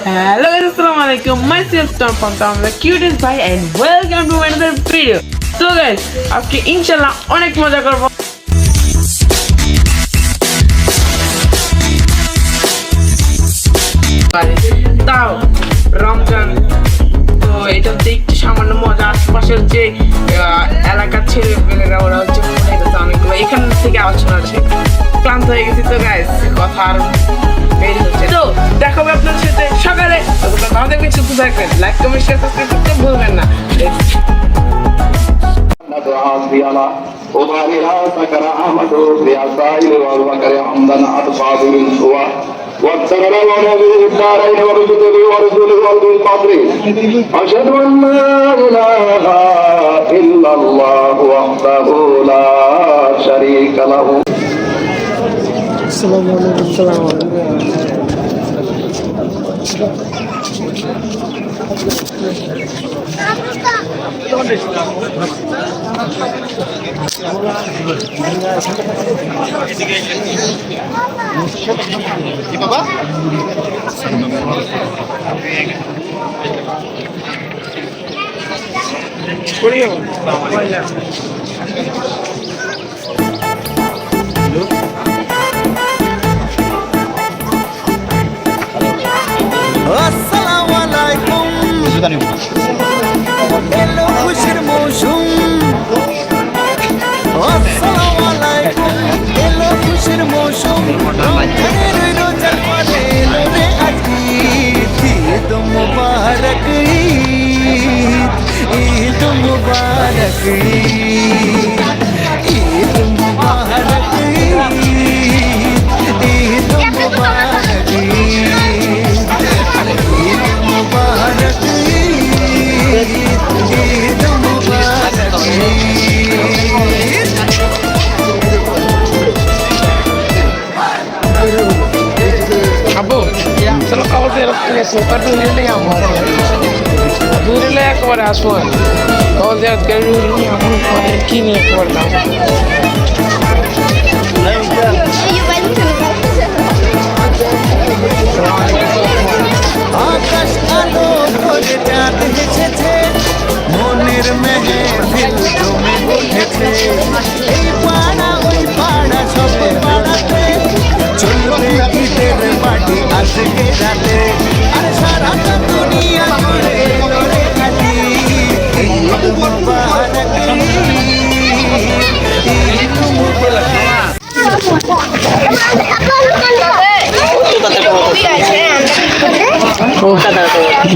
Hello guys, Assalamualaikum. Myself Tom from Tom the cutest boy and welcome to another video. So guys, আজকে ইনশাআল্লাহ অনেক মজা করব। তাও রমজান তো এটাতে একটু সামান্য মজা। আশপাশের যে এলাকার ছেলেমেয়েরা ওরা হচ্ছে অনেকগুলো এখান থেকে আলোচনা আছে। ক্লান্ত হয়ে গেছি তো গাইস, কথা আর বের হচ্ছে। তো দেখাবো আপনার সাথে সকালে। আমাদের সুস্থ থাকবেন, লাইক কমেন্ট শেয়ার সাবস্ক্রাইব করতে ভুলবেন না। والسلام على نبي الدارين ورسله ورسوله والقبر أشهد أن لا إله إلا الله وحده لا شريك له. السلام عليكم. السلام আসসালামু আলাইকুম। এলো খুশির মৌসুম। আসসালামু আলাইকুম। এলো খুশির মৌসুম। রমজানের রোজার পরে এলো রে আজ ঈদ। ঈদ মুবারক ঈদ, ঈদ মুবারক ঈদ, ঈদ মুবারক ঈদ, ঈদ মুবারক ঈদ, ঈদ মুবারক ঈদ, ঈদ মুবারক ঈদ। আবু চলো খাবার দিয়ে রাখতে সুপার দূরে নিয়ে যাবো, দূরে নিয়ে একবারে আসবো। খাবার দিয়ে রাখতে কি নিয়ে একবার দাম আকাশ আলো করে চাঁদ হেসেছে, মনের মেহেফিল জমে উঠেছে। এই পাড়া ওই পাড়া সব পাড়াতে চলবে ঈদের পার্টি আজকে রাতে। আর সারাটা দুনিয়া জুড়ে এলো রে খালি ঈদ মুবারক ঈদ মুবারক।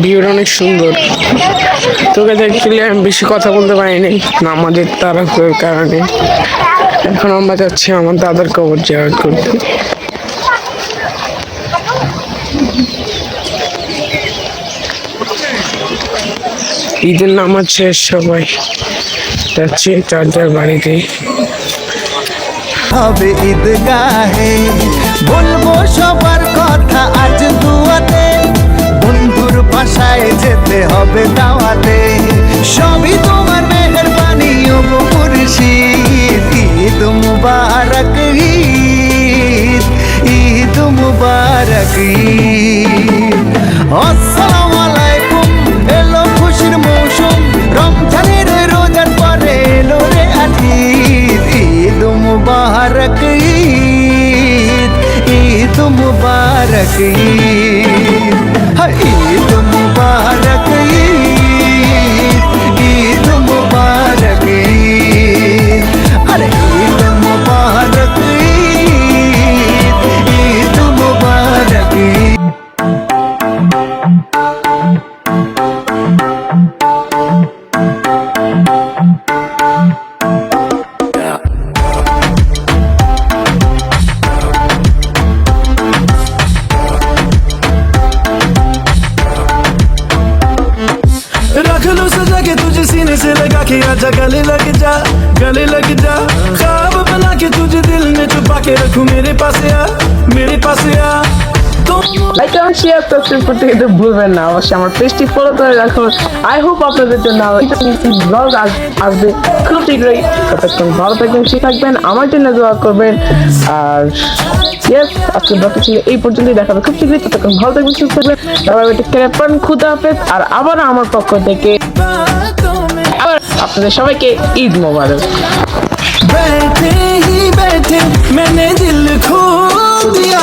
ভিউটা অনেক সুন্দর। তোকে দেখলে আমি বেশি কথা বলতে পারিনি আমাদের তাড়াহুড়োর কারণে। এখন আমরা যাচ্ছি আমার দাদার কবর জিয়ারত করতে। ঈদের নামাজ শেষ, সবাই যাচ্ছে যার যার বাড়িতে। হবে ঈদগাহে বলবো সবার কথা আজ দুয়াতে, বন্ধুর বাসায় যেতে হবে দাওয়াতে। সবই তোমার মেহেরবানি ও মুর্শিদ। ঈদ মুবারক ঈদ, ঈদ মুবারক ঈদ। আসসালামু আলাইকুম। এলো খুশির মৌসুম, রমজানের রোজার পরে এলো রে আজ ঈদ। ঈদ মুবারক ঈদ, ঈদ মুবারক ঈদ, ঈদ মুবারক ঈদ, ঈদ মুবারক ঈদ, আরে ঈদ মুবারক ঈদ, ঈদ মুবারক ঈদ। रख लो सजा के तुझे सीने से लगा के आजा गले लग जा, गले लग जा। ख्वाब बना के तुझे दिल में छुपा के रखूं, मेरे पास आ, मेरे पास आ। तो লাইক এবং শেয়ার সাবস্ক্রাইব করতে কিন্তু ভুলবেন না। অবশ্যই আমার পেজটি ফলো করে রাখুন। আই হোপ আপনাদের জন্য ব্লগ আসবে খুব শীঘ্রই। ততক্ষণ ভালো থাকবেন, সুস্থ থাকবেন, আমার জন্য দোয়া করবেন। আর ইয়েস, আজকে ব্লগটা ছিল এই পর্যন্তই। দেখাবে খুব শীঘ্রই। ততক্ষণ ভালো থাকবেন, সুস্থ থাকবেন। তারপর খুদা হাফেজ। আর আবার আমার পক্ষ থেকে আবার আপনাদের সবাইকে ঈদ মোবারক। बैठे ही बैठे मैंने दिल खो दिया